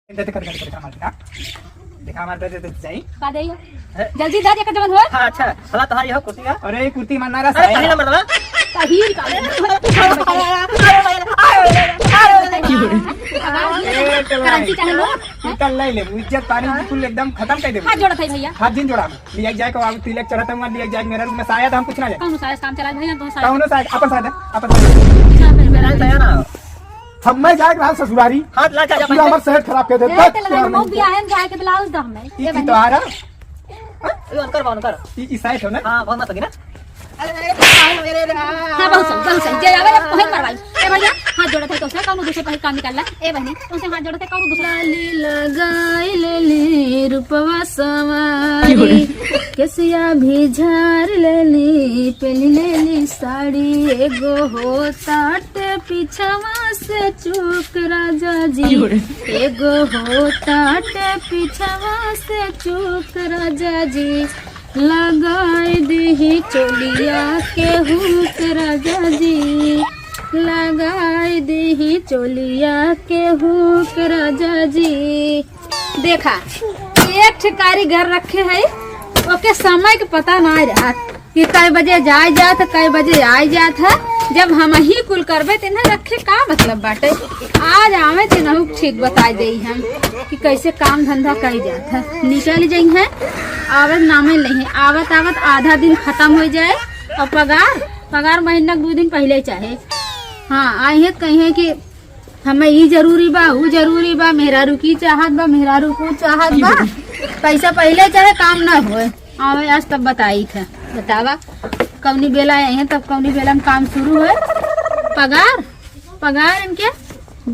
देखा हमारे पे चाहिए का देई जल्दी दे के जवन हो। हां अच्छा भला तुम्हारी हो कुर्सी का। अरे ये कुर्ती मन ना रहा अरे पहले नंबर दवा कहीं का करंसी चाहे लो निकल ले ले इज्जत पानी बिल्कुल एकदम खत्म कर दे। हाथ जोड़ा था भैया हाथ दिन जोड़ा लिया जाए को अब तिलक चढ़ाता हूं लिया जाए मेरा में शायद हम कुछ ना जाए कौन सा काम चला भैया तो सा कौन सा अपन शायद फिर दया ना हम मैं जाए रहा ससुरारी हाथ ला जा हमर सेहत खराब कर दे ए तेल लगा मुंह भी आए जाए के ब्लाउज द हमें ये तो आ रहा ये ऑन कर ई साइड हो ना। हां बहुत मत लगी ना। हां बहुत सही जे आवे कोई करवाई ए भैया हाथ जोड़ा था तो से कौन दूसरे पर काम निकालला ए बहनी तुमसे हाथ जोड़ा था कौन दूसरा ली लगाई ले रूपवा सवारी केसिया भी झार लेली पहन लेली साड़ी एगो हो ताटे पीछवा से चूक राजा जी एगो हो ताटे पीछवा से चूक राजा जी लगाई दी चोलिया के हुक राजा जी लगाई दी चोलिया के हुक राजा जी। देखा एक कारीगर रखे है ओके समय के पता ना रहा कि कई बजे जाए जात कई बजे आए जात है। जब हम ही कुल करबे तिन्हें रखे का मतलब बाटे आज आवे तिन्हू ठीक बता दे हम कि कैसे काम धंधा कई जात है। निकल जाई है आवत नामे नहीं आवत आवत आधा दिन खत्म हो जाए और पगार महीना 2 दिन पहले चाहे। हाँ आई है कहे कि हमें ई जरूरी बा ऊ जरूरी बा मेहरा रुकी चाहत बा मेहरा रुकू चाहत बा पैसा पहले चाहे काम न होए आवे आज तब बताई था बतावा कौनी बेला आई है तब कौनी बेला में काम शुरू है। पगार इनके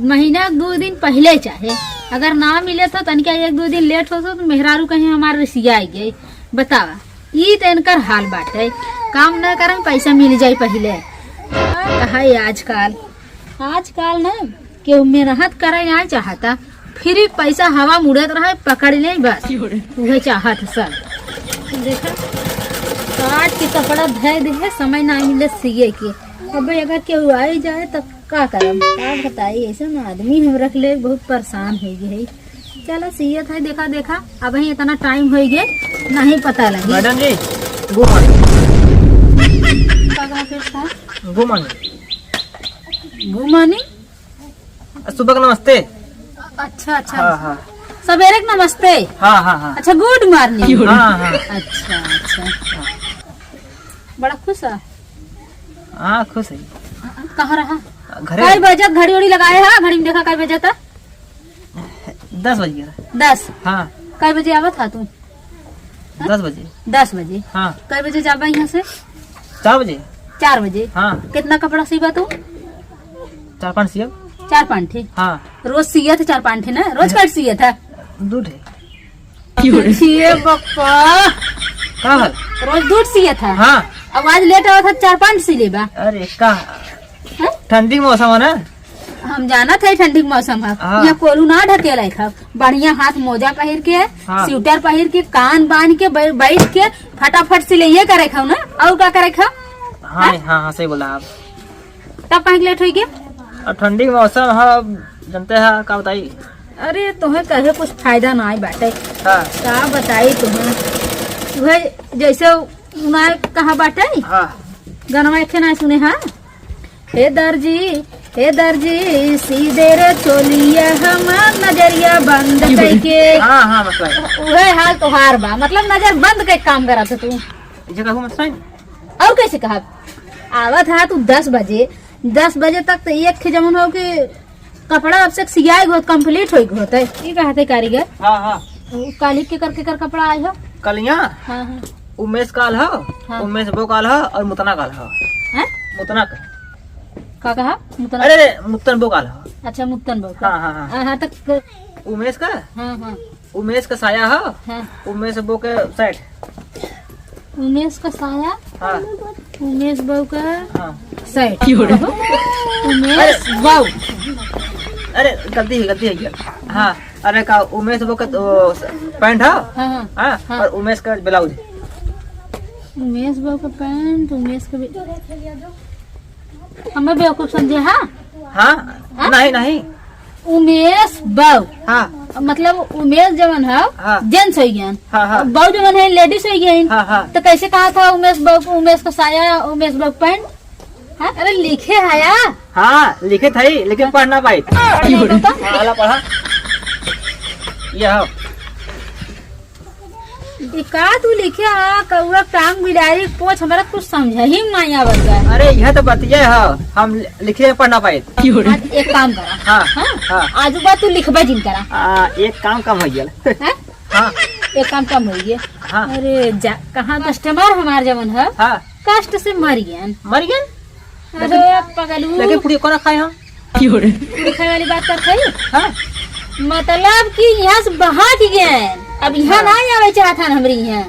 महीना 2 दिन पहले चाहे अगर ना मिले तो तनिका 1-2 दिन लेट हो तो मेहरारू कहीं हमारे रसिया आई गई बतावा ये तो इनकर हाल बात है काम न करें पैसा मिल जाये पहले कहा आजकल न केहू मेहनत करे यहाँ चाहता फिर पैसा हवा मुड़त रहा पकड़ ले बस वह चाहत सब देखा काट के कपड़ा धै दे समय ना मिले सिए के अब अगर केहू आई जाए तो का करम का बताई ऐसे ना आदमी हम रख ले बहुत परेशान हो गए। चलो सियत है देखा देखा अब ही इतना टाइम हो गए नहीं पता लगी। मैडम जी घुमानी सुबह का नमस्ते। अच्छा अच्छा हाँ हाँ सवेरे के नमस्ते। हाँ हाँ हाँ अच्छा गुड मॉर्निंग। हाँ हाँ अच्छा अच्छा बड़ा खुश है। हाँ खुश है। कहाँ रहा घरे कई बजे घड़ी उड़ी लगाए है घड़ी में देखा कई बजे था 10 बजे 10 हाँ कई बजे आवा था तू 10 बजे 10 बजे हाँ कई बजे जाबा यहाँ से 4 बजे 4 बजे हाँ कितना कपड़ा सीबा तू 4-5 सियब 4-5 ठे हाँ रोज सिया थे 4-5 ठे ना रोज कट सिया था दूध है सिए बप्पा का हाल रोज दूध सिया था। हाँ अब आज लेट आवा था 4-5 सिलेबा। अरे का ठंडी मौसम है ना हम जाना था ठंडी के मौसम है हाँ। यहाँ कोलू ना ढकेला था बढ़िया हाथ मोजा पहन के हाँ। स्वेटर पहन के कान बांध के बैठ के फटाफट सिले करे खाओ ना और क्या करे खाओ। हाँ हाँ हाँ सही बोला आप। तब कहीं लेट हो गया और ठंडी का मौसम है जानते हैं का बताइए। अरे तुम्हें कहे कुछ फायदा ना आई बाटे हाँ क्या बताई तुम्हें जैसे उन्हें कहा बाटे हाँ गाना एक ना सुने। हाँ हे दर्जी सीधे रे चोलिया हमार नजरिया बंद करके। हाँ हाँ मतलब वह हाल तोहार बा मतलब नजर बंद के काम करा था तू जगह हूँ और कैसे कहा आवत है तू 10 बजे तक तो एक थे जमन हो कि कपड़ा अब से सियाई हो कंप्लीट हो होता है ये कहते कारीगर। हाँ हाँ काली के करके कर कपड़ा आए हो कल यहाँ हाँ हाँ उमेश काल हो हाँ। उमेश वो काल हो और मुतना काल हो हैं? मुतना का का कहा मुतन अरे मुक्तन वो काल हो। अच्छा मुक्तन बहु हाँ हाँ हाँ हाँ तक उमेश का हाँ हाँ उमेश का साया हो हाँ उमेश वो के सेट उमेश का साया हाँ उमेश बहू का हाँ सेट उमेश बहू अरे गलती है क्या। हाँ अरे का उमेश वो का पैंट हो हाँ हाँ हाँ हाँ। और उमेश का ब्लाउज उमेश बहू का पैंट उमेश का हमें बेवकूफ समझे। हाँ हाँ नहीं नहीं उमेश बाबू हाँ मतलब उमेश जवन है हाँ। जेंट्स हो गया, हाँ हाँ बाबू जवन है लेडीज हो गई। हाँ हाँ तो कैसे कहा था उमेश बाबू को उमेश का साया उमेश बाबू पैंट? हाँ? अरे लिखे है या हाँ लिखे थे लेकिन पढ़ना पाई। वाला पढ़ा ये हो का तू लिखे है कौड़ा टांग बिडारी पोछ हमारा कुछ समझ ही नहीं आवत गया। अरे यह तो बतिया है हम लिखे पढ़ना पाए। आज एक काम करा, हाँ हाँ? हाँ आज बात तू लिखबा जिन करा। एक काम कम हो गया। हैं? हाँ एक काम कम हो गया। हाँ अरे जा कहाँ कस्टमर हमार जवन है हाँ कष्ट से मर गया। मर गया अरे पगलू लेकिन पूरी कौन खाए हम। पूरी खाए वाली बात कर खाई हाँ मतलब कि यहाँ से बाहर गए, अब यहाँ नहीं आवे चाहता हमारी यहाँ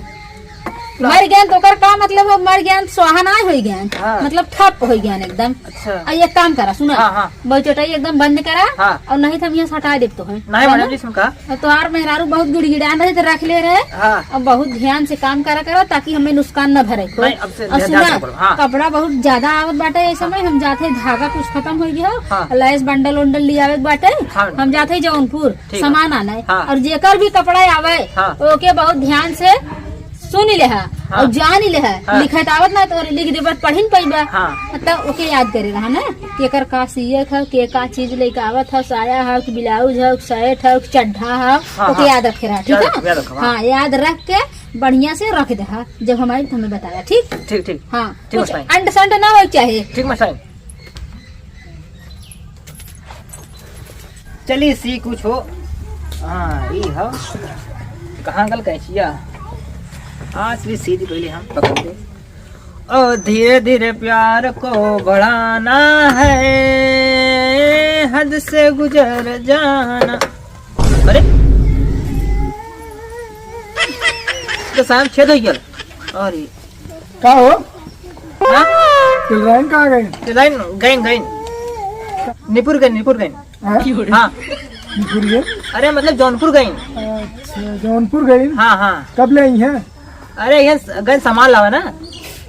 मर गए तो का मतलब मर गया स्वाहा ना हो गया, हाँ। मतलब ठप हो गया एकदम। अच्छा और एक काम करा सुना, हाँ, हाँ। बोचटाई एकदम बंद करा, हाँ। और नहीं तो हम यहाँ हटा देते हैं। नहीं मैडम जी सुनका तो यार मेहरारू बहुत गिड़गिड़ान रहे तो रख ले रहे, हाँ और बहुत ध्यान से काम करा करो ताकि हमें नुकसान न भरे को। नहीं, अब से और ध्यान से सुना करो, हाँ। कपड़ा बहुत ज्यादा आवत बाटे इस समय, हम जाते धागा कुछ खत्म हो गया, हाँ। लैस बंडल उंडल ले आवे बाटे, हाँ। हम जाते जौनपुर ठीक है। सामान आना है, हाँ। और जेकर भी कपड़ा आवे हाँ। ओके बहुत ध्यान से सुन ले है हाँ। और जान ले है, हाँ। लिखत आवत ना तो लिख देबा पढ़ न पाइबा, हाँ। मतलब ओके याद करे रहा ना केकर का सियत है के का चीज लेके आवत है, साया है कि ब्लाउज है शर्ट है चड्ढा है, हाँ, ओके हाँ। याद रखे रहा, ठीक याद है रखो, हाँ। हाँ याद रख के बढ़िया से रख दे हाँ, जब हमारी हमें बताया ठीक। ठीक ठीक हाँ ठीक कुछ है, अंड संड ना हो चाहिए। ठीक मसाई चलिए सी कुछ हो। हाँ ये हो कहाँ गल कैचिया आज भी सीधी पहले हम पकड़ते और धीरे धीरे प्यार को बढ़ाना है, हद से गुजर जाना। अरे तो शाम छेद हो गया। अरे का हो हाँ चिल्ड्रन कहाँ गए? लाइन गई गई निपुर गई हाँ? हाँ निपुर गए? अरे मतलब जौनपुर गई। अच्छा जौनपुर गई? हाँ हाँ कब ले आई हैं? अरे ये गई सामान लावा ना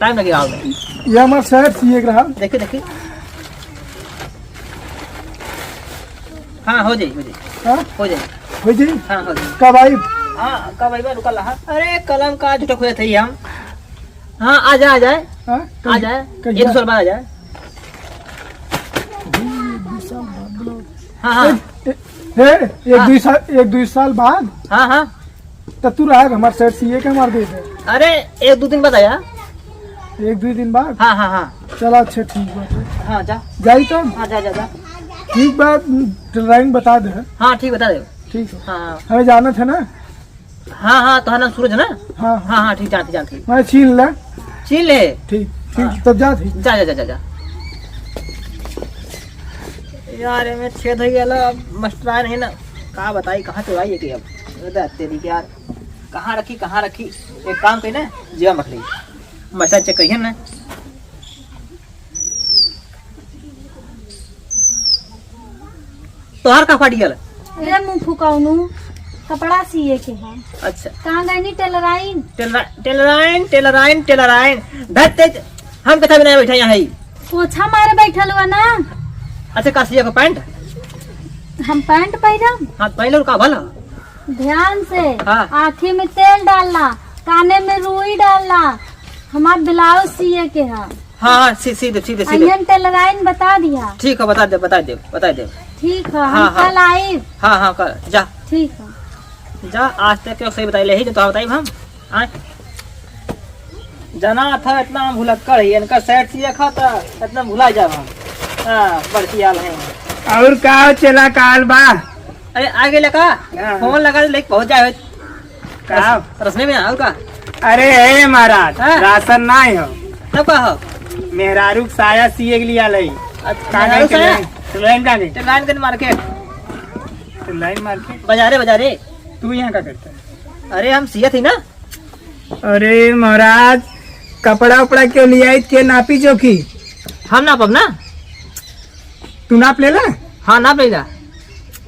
टाइम लगेगा आओ। ये हमारा शहर सीए रहा। देखिए देखिए हाँ हो जाए हाँ हो जाए हो जी हाँ हो जाए। कब आई? हाँ कब आई रुका रहा। अरे कलम का झूठा खोया थे हम। हाँ आ जाए हाँ? आ जाए कल- एक साल बाद आ जाए। हाँ हाँ एक दो साल बाद हाँ हाँ तब तू रहा हमारे शहर सीए के मार दे दे। अरे एक दो दिन बाद आया। एक दो दिन बाद हाँ हाँ हाँ चला अच्छा ठीक बात हाँ जा जाई तो हाँ जा जा जा ठीक बात ड्राइंग बता दे। हाँ ठीक बता दे। ठीक है हाँ हमें जाना था ना। हाँ हाँ तो है ना सूरज है ना। हाँ हाँ हाँ ठीक जानती जानती मैं छीन ला। छीन ले। ठीक ठीक हाँ। तब जा थी। जा जा जा जा जा यार मैं छेद हो गया मस्टर है ना कहाँ बताई कहाँ चुराई है कि अब तेरी यार कहाँ रखी एक काम कही ना जीवा मत ली मसा चेक कहिए ना। तोहार का फाटी गया। मेरा मुंह फुकाउनु कपड़ा सिए के है। अच्छा कहाँ गई टेलराइन? टेलराइन धत्ते हम कथा बिना बैठा यहाँ है। पोछा मारे बैठल हुआ ना। अच्छा कासिया का पैंट हम पैंट पहनम हाँ पहले का भला ध्यान से, हाँ। आँखी में तेल डालना, काने में रुई डालना, हमार ब्लाउज सिए के है। हाँ हाँ सीधे सीधे अयन टेलराइन बता दिया। ठीक है बता दे ठीक है हाँ, हम कल आए। हाँ हाँ कर जा ठीक है जा आज तक क्यों सही बताई ले जो तो बताई हम आए जाना था इतना भुलक्कड़ ही इनका सेट सिया खाता इतना भुला जा हम। हाँ बढ़ती हाल है और का चला काल बा? अरे आगे लगा हाँ। फोन लगा लेके पहुंच जाए का? रसने में और का अरे हे महाराज हाँ? राशन ना हो तब का हो मेहरारू साया सीए के लिए लई लाइन का गई लाइन कर मार्केट लाइन मार्केट बाजारे तू यहाँ का करता है? अरे हम सिया थी ना। अरे महाराज कपड़ा उपड़ा क्यों लिया के नापी चौकी हम ना पब ना तू नाप ले ला। हाँ ना पेगा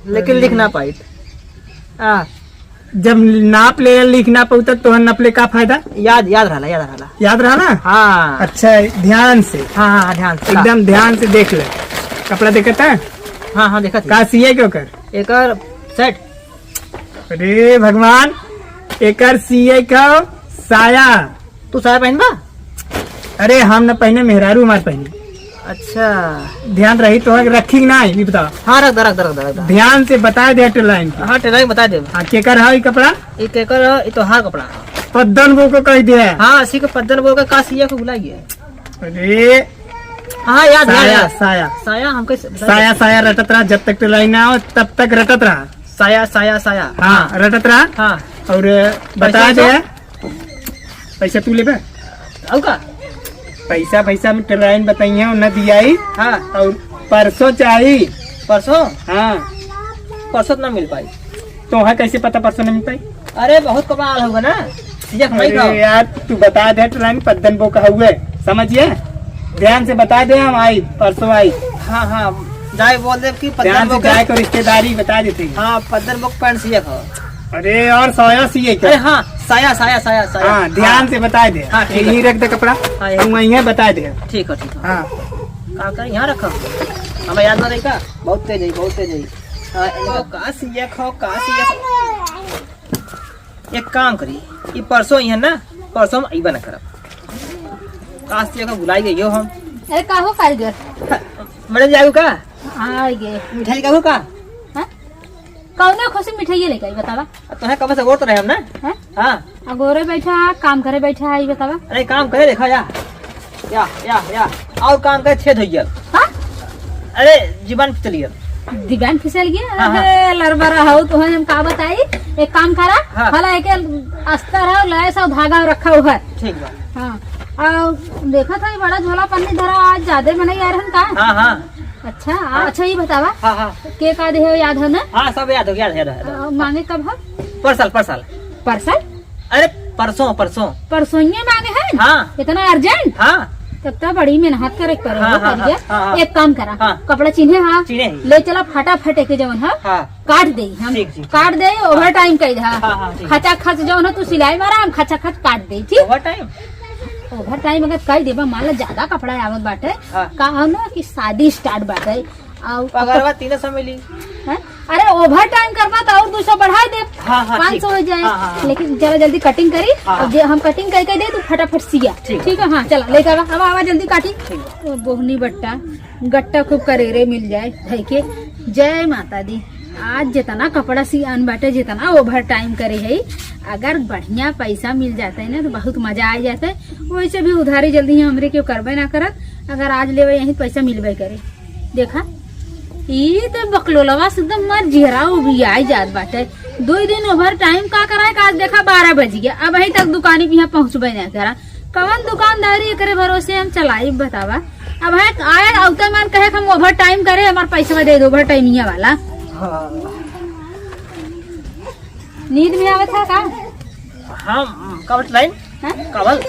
लेकिन लिख ना पाई। हाँ जब नाप ले लिख ना पाऊ तक तो नपले का फायदा? याद रहा याद रहा ना। हाँ अच्छा ध्यान से हाँ ध्यान से एकदम ध्यान से देख ले कपड़ा देखता है हाँ हाँ देखा थी। का सिए क्यों कर? एक सेट। अरे भगवान, एकर सिए का साया। तू साया पहन बा? अरे हम न पहने, मेहरारू हमार पहने। अच्छा ध्यान रही तो रखी ना ये बता। हाँ रख दे रख दे रख दे रख दे। ध्यान से बता दे लाइन। हाँ टेलर बता दे। हाँ केकर है कपड़ा? एक एकर ये तो हार कपड़ा। पद्दन वो को कह दिया। हाँ इसी को पद्दन बोल कर का सिया को बुला गया। अरे हाँ याद साया याद साया साया हमको साया साया रटत रहा, जब तक लाइन ना हो तब तक रटत रहा। साया साया साया। हाँ रटत रहा। हाँ और बता दे पैसा तू ले बे। और का पैसा पैसा में लाइन बताइए न दिया। हाँ और परसों चाहिए। परसों? हाँ परसों तो ना मिल पाई। तो वहाँ कैसे पता परसों नहीं मिल पाई? अरे बहुत कपड़ा आल होगा ना सिया कमाई का। अरे यार तू बता दे लाइन पद्दन वो का हुए, समझिए। ध्यान से बता दे, हम आई परसों आई। हाँ हाँ जाए बोल दे कि पद्दन ध्यान से बोक। जाए को रिश्तेदारी बता देते हैं। हाँ पद्दन बोक पैंट सिया का। अरे और सोया सिए अरे क्या? हाँ साया साया साया साया। हाँ ध्यान से बता दे। हाँ, ठीक है। यही रख दे कपड़ा। हाँ, यही। तू वहीं बता दे। ठीक है ठीक है। हाँ का कर यहाँ रखो, हमें याद ना रही का। बहुत तेज है बहुत तेज है। हाँ इनको का सिया खाओ का सिया खाओ। एक काम करी ये परसों ही है ना, परसों हम अइबा न करब। का सिया को बुलाई गई हो हम। अरे का हो कारीगर? मैडम जागू का आ गए। मिठाई का का हाँ? कौने खुशी मिठाई लेके आई बतावा? तुम्हें कब से गोर तो रहे हम ना। हैं? हाँ अगोरे बैठा काम करे बैठा आई बतावा? अरे काम करे देखा या और काम करे छेद होइयल। हाँ? अरे जीवन चलिए दिगान फिसल गया। हाँ, हाँ। अरे लड़बड़ा हो तो हम का बताई। एक काम करा। हाँ। भला एक अस्तर है लय सब धागा रखा हुआ है। ठीक बा। हाँ और देखा था ये बड़ा झोला पन्नी धरा आज ज्यादा बने यार हम का। हाँ हाँ अच्छा अच्छा ये बतावा हाँ हाँ के का दे हो याद है ना? हाँ सब याद हो याद है, याद है। मांगे कब है? परसल परसल। परसल? अरे परसों परसों। परसों ही मांगे है? हाँ इतना अर्जेंट? हाँ तब तो बड़ी मेहनत करे पड़े हाँ, हो हाँ, करिए। हाँ, हाँ। एक काम करा। हाँ। कपड़ा चिन्हे हाँ चिन्हे ही। ले चला फटाफट के जवन है हाँ काट दे हम ठीक, ठीक। काट दे ओवर टाइम कह दे। हाँ, हाँ, ठीक। खचा खच जवन है तू सिलाई मारा हम खचा खच काट दे ठीक। Over time. ओवर टाइम अगर कह देबा मान ला ज्यादा कपड़ा आवत बाटे हाँ। कहा ना कि शादी स्टार्ट बाटे पगारवा 300 मिली। हैं? अरे ओवर टाइम करबा तो और 200 बढ़ा दे। हाँ, हाँ, 500 ठीक। हो जाए। हाँ, हाँ, हाँ। लेकिन जरा जल्दी कटिंग करी हाँ। और जे हम कटिंग करके दे तू फटाफट सिया ठीक। ठीक है। हाँ चला लेकर अब आवा जल्दी काटी। ठीक ओ, बोहनी बट्टा गट्टा खूब करेरे मिल जाए धई के। जय माता दी। आज जितना कपड़ा सियान बाटे जितना ओवर टाइम करे है अगर बढ़िया पैसा मिल जाता है ना तो बहुत मजा आ जाता है। वैसे भी उधारी जल्दी हमरे क्यों करबे ना करत। अगर आज लेवे यही पैसा मिलबे करे। देखा ये तो बकलोलवा से एकदम मर जिहराऊ भी आई जात बाटे। 2 दिन ओवर टाइम का कराए का आज देखा 12 बज गया अब अभी तक दुकानी पे यहाँ पहुँचबे ना करा। कवन दुकानदारी करे भरोसे हम चलाई बतावा। अब है आया अवता मन कहे हम ओवर टाइम करे हमारा पैसा दे दो ओवर टाइम वाला। हाँ नींद में आवे था का? हाँ कब लाइन हाँ? कबल।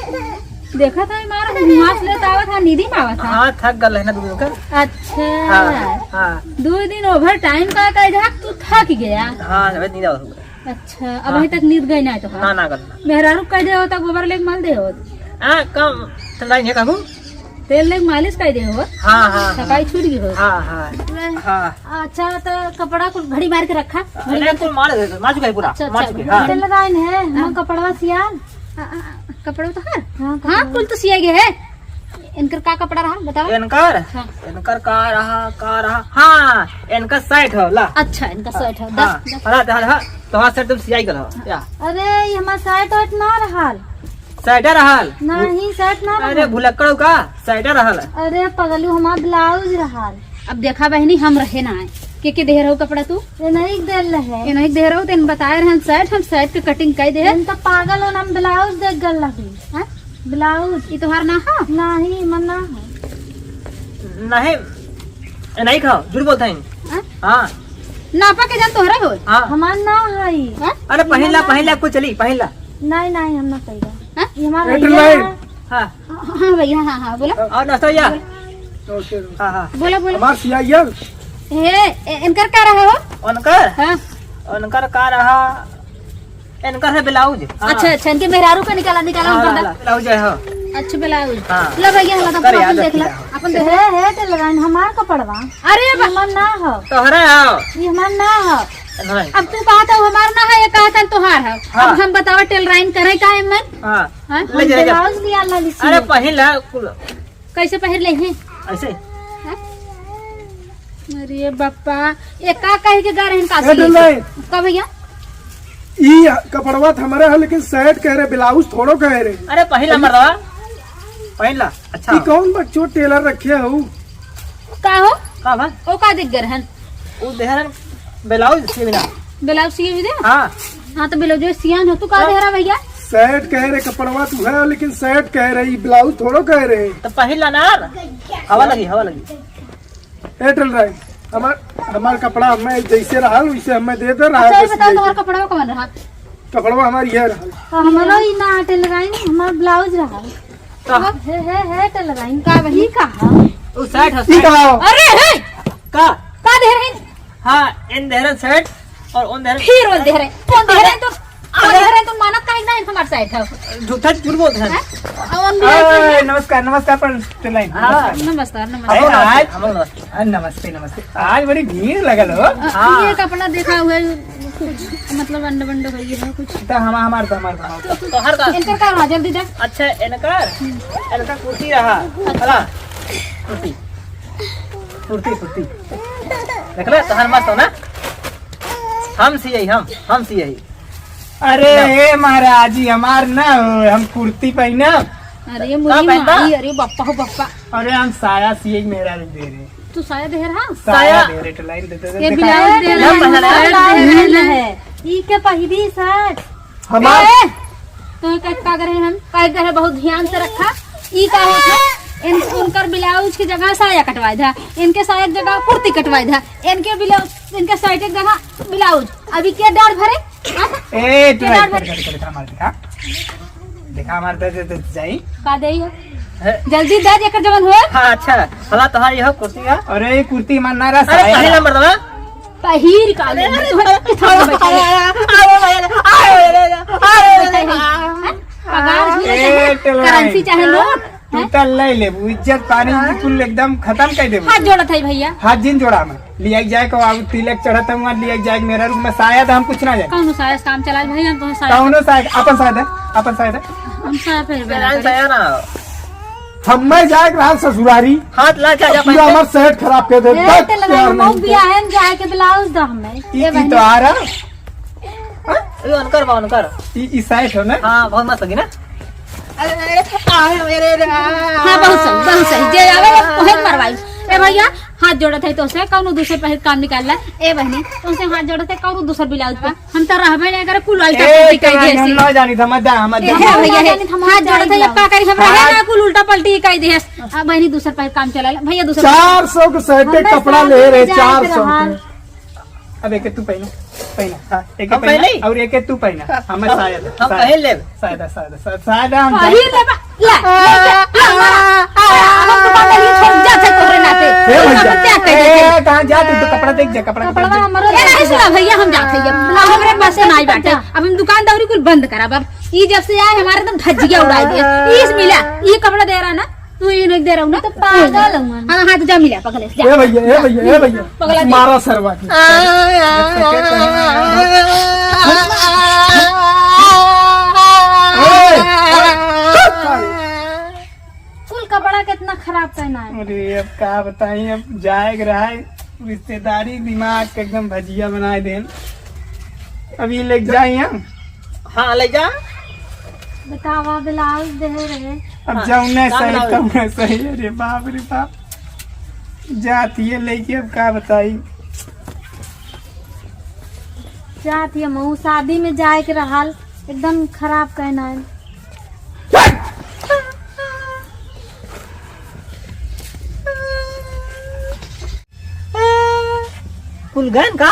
देखा था हमारा घुमास लेता आवा था नींद में आवा था। हाँ थक गल है ना 2 दिन का। अच्छा हाँ हाँ 2 दिन ओवर टाइम का कह तू थक गया। हाँ नींद आ रहा। अच्छा अब अभी तक नींद गई ना तो ना ना गल। मेहरारू कह दे होता गोबर लेके माल दे हो हाँ कम लाइन है कहूँ। तेल लेके मालिश कह दे हो हाँ हाँ थकाई छूट गई हो। हाँ हाँ हाँ। अच्छा तो कपड़ा को घड़ी मार के रखा। अरे तो मार चुका है पूरा अच्छा मार अच्छा चुके हाँ। तेल लगाइन है हम कपड़ा सियान कपड़ा तो है हाँ कुल तो सिया गया है। इनकर का कपड़ा रहा बताओ। इनकर हाँ। इनकर का रहा हाँ इनका साइड है ला। अच्छा इनका शर्ट है हाँ 10 हाँ तो हाँ सर तुम सियाई कर या अरे ये हमारा शर्ट वर्ट ना रहल साइड रहल। नहीं शर्ट ना अरे रहल। भुलक्कड़ का साइड रहल। अरे पगलू हमारा ब्लाउज रहल। अब देखा बहनी हम रहे ना आए के दे रहो कपड़ा तू ये नहीं दे रहे ये नहीं दे रहो तेन बताए रहे शर्ट हम शर्ट के कटिंग कर दे तो पागल हो हम ब्लाउज देख गल लगी ब्लाउज ये तोहार ना है नहीं मना है नहीं नहीं खाओ झूठ बोलता है। हाँ? हाँ नापा के जान तोहरा हो हाँ हमार ना है। अरे पहला कुछ चली पहला। नहीं नहीं हम ना कहिला ये हमारा एयरटेल भैया लाइन। है। हाँ हाँ भैया हाँ हाँ बोला और नाश्ता या हाँ हाँ बोला बोला हमार सिया इनकर क्या रहा हो उनकर हाँ उनकर का रहा इनकर है ब्लाउज। हाँ। अच्छा अच्छा इनके मेहरारू का निकाला निकाला उनका ब्लाउज है हाँ अच्छा ब्लाउज हाँ। लो भैया ला तो कर याद अपन देख ला रखिला। अपन देख है तो लगाइन हमार कपड़वा अरे बा- हमार ना हो तोहरा आओ ये हमार ना हो नहीं अब तू कहता हमार ना है ये कहता तोहार है हाँ। अब हम बतावा टेलराइन करे का है मन हाँ हाँ? ले जा ब्लाउज लिया ला लिसी अरे पहिला कुल कैसे पहन ले हैं ऐसे अरे बापा ये का कहे के गा रहे हैं का टेलराइन। का भैया ई कपड़वा तो हमारे है लेकिन शर्ट कह रहे ब्लाउज थोड़ो कह रहे अरे पहिला मर्दवा पहिला अच्छा ई कौन बच्चों टेलर रखे हो का हो का बा ओ का दिख गए हैं वो देहरन ब्लाउज से बिना ब्लाउज सिए भी दे हाँ हाँ तो ब्लाउज सियान हो तू का दे रहा भैया शर्ट कह रहे कपड़वा तू है लेकिन शर्ट कह रहे ब्लाउज थोड़ो कह रहे तो पहिला ना हवा लगी एयरटेल राइट हमार कपड़ा हमें जैसे रहा वैसे हमें दे दे रहा अच्छा ये बस बताओ यही। तुम्हारा कपड़ा कौन रहा कपड़वा हमारी यह रहा हमारा ही ना आटे लगाइन हमार ब्लाउज रहा तो है तो लगाइन का वही का वो शर्ट है ई कहा अरे है का का दे रहे हैं हाँ इन देहरन शर्ट और उन देहरन फिर बोल दे रहे हैं कौन दे रहे हैं तो कौन दे रहे हैं तो मानत का ना हमारे साइड है झूठा झूठ बोलते हैं और भी नमस्कार नमस्कार पर टेलराइन हाँ नमस्कार अरे नमस्कार आज हम लोग नमस्ते नमस्ते आज बड़ी भीड़ लगल हो हाँ। ये कपड़ा देखा हुआ है कुछ मतलब अंड बंड हो गई है कुछ तो हमार तो हर का इनकर का रहा जल्दी जा अच्छा इनका कुर्ती रहा हला कुर्ती देख ले तोहर मस्त हो ना हम सियही अरे हे महाराज जी हमार ना हो हम कुर्ती पहना अरे का मुरी पहनता? माई अरे बाप्पा हो बाप्पा अरे हम साया सिए मेरा दे रहे तू साया दे रहा साया दे रहे टेलराइन दे दे ये दिखा। ब्लाउज दे रहा ना पहना है। है ब्लाउज है ई के पहिरी शर्ट हमार तो का करे हम का करे बहुत ध्यान से रखा ई का होता इन उनकर ब्लाउज की जगह साया कटवाए था इनके साया की जगह कुर्ती कटवाए था इनके ब्लाउज इनके साइड की जगह ब्लाउज अभी क्या डाल भरे हाँ? ए केदार टेलराइन दिखा हमार दिखा हमार दे जाई का दे है। जल्दी दे जेकर जवन हो हाँ अच्छा हला तोहर यह कुर्ती का अरे ये कुर्ती हमार ना रहा अरे पहले साया नंबर दवा पहिर का ले पगार ए, टेलराइन। करेंसी चाहे नोट तू तो ले ले इज्जत पानी कुल एकदम खत्म कर दे हाथ जोड़ा था भैया हाथ जिन जोड़ा में लिया जाए को अब तिलक चढ़ता हुआ लिया जाए मेरा रूम में साया था हम कुछ ना जाए कौन साया काम चला भैया हम तो साया कौनो साया अपन साया है हम साया फिर बना पहले साया ना हम जाए रहा ससुरारी हाथ ला जा जा पूरा हमार शर्ट खराब कर दे ए तो लगाइन मौ बिया है जाए के ब्लाउज दो हमें ई तो आ रहा ये अनकर ई साइड हो ना हाँ बहुत मस्त लगी ना हाँ बहुत सही जे आवे ओहे मरवाई ए भैया हाथ जोड़त है तो से कौनो दूसरे पे काम निकाल ला ए बहनी तुमसे हाथ जोड़त है कौनो दूसर ब्लाउज पे हम तो रहबे नहीं करे कुल उल्टा ए पलटी कई टेलराइन, हम देसी ना जानी था मत ए भैया हे, हाथ जोड़त है अब का करी हमरा है ना कुल उल्टा पलटी कई देस अब बहनी दूसर पे काम चला भैया दूसर 400 के शर्ट हमें कपड़ा साथ ले रहे में जाए के 400 रहल। के। अब एक तू पहना हाँ एक हम पहना पहने? और एक तू पहना हमें शायद हम पहन ले शायद हम पहिर ले ला हम तो बात ही छोड़ जा से तोरे नाते ए हम भैया, क्या कह देते ए, कहाँ जा तू तो कपड़ा देख जा कपड़ा कपड़ा हमारा ए नहीं सुना भैया हम जाते हैं अब हमरे पास से नहीं बाटे अब हम दुकानदारी कुल बंद करब अब ई जब से आए हमारे एकदम धज्जिया उड़ा दिए इस मिला ये कपड़ा दे रहा ना तू ये नहीं दे रहा हूं ना तो पागल हूं हां हाथ जा मिला पकड़ ले जा ए भैया पगला दे। मारा सरवा की कुल कपड़ा कितना खराब पहना है अरे अब क्या बताई अब जाए रहा है रिश्तेदारी दिमाग के एकदम भजिया बनाए देन अभी ले जाए हम हाँ ले जा बतावा ब्लाउज दे रहे अब जाऊने काम सही लाओ। तब सही अरे बाप रे बाप जाती है लेके अब क्या बताई जाती है मऊ शादी में जाए के रहल एकदम खराब कहना है कुल गए का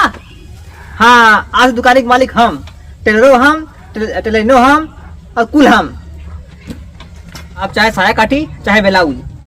हाँ आज दुकान के मालिक हम टेलरो हम टेलरिनो हम और कुल हम आप चाहे साया काटी चाहे ब्लाउज